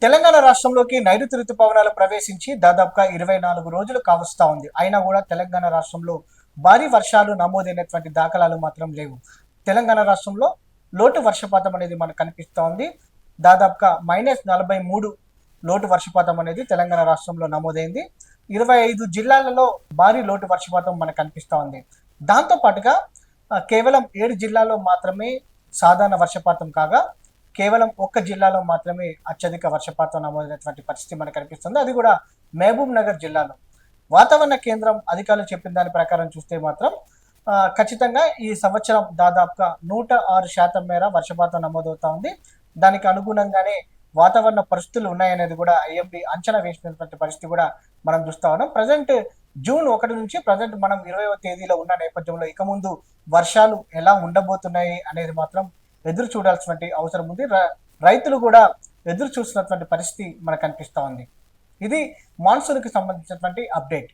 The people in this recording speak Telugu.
తెలంగాణ రాష్ట్రంలోకి నైరుతి రుతుపవనాలు ప్రవేశించి దాదాపుగా 24 రోజులు కావస్తా ఉంది. అయినా కూడా తెలంగాణ రాష్ట్రంలో భారీ వర్షాలు నమోదైనటువంటి దాఖలాలు మాత్రం లేవు. తెలంగాణ రాష్ట్రంలో లోటు వర్షపాతం అనేది మనకు కనిపిస్తూ ఉంది. దాదాపుగా -43 లోటు వర్షపాతం అనేది తెలంగాణ రాష్ట్రంలో నమోదైంది. 25 జిల్లాలలో భారీ లోటు వర్షపాతం మనకు కనిపిస్తూ ఉంది. దాంతో పాటుగా కేవలం 7 జిల్లాల్లో మాత్రమే సాధారణ వర్షపాతం కాగా కేవలం ఒక్క జిల్లాలో మాత్రమే అత్యధిక వర్షపాతం నమోదైనటువంటి పరిస్థితి మనకు కనిపిస్తుంది. అది కూడా మహబూబ్ నగర్ జిల్లాలో. వాతావరణ కేంద్రం అధికారులు చెప్పిన దాని ప్రకారం చూస్తే మాత్రం ఖచ్చితంగా ఈ సంవత్సరం దాదాపుగా 106% మేర వర్షపాతం నమోదవుతా ఉంది. దానికి అనుగుణంగానే వాతావరణ పరిస్థితులు ఉన్నాయనేది కూడా ఐఎండీ అంచనా వేసినటువంటి పరిస్థితి కూడా మనం చూస్తా ఉన్నాం. ప్రజెంట్ జూన్ 1 నుంచి ప్రజెంట్ మనం 20వ తేదీలో ఉన్న నేపథ్యంలో ఇక ముందు వర్షాలు ఎలా ఉండబోతున్నాయి అనేది మాత్రం ఎదురు చూడాల్సినటువంటి అవసరం ఉంది. రైతులు కూడా ఎదురు చూస్తున్నటువంటి పరిస్థితి మనకు కనిపిస్తా ఉంది. ఇది మాన్సూన్కి సంబంధించినటువంటి అప్డేట్.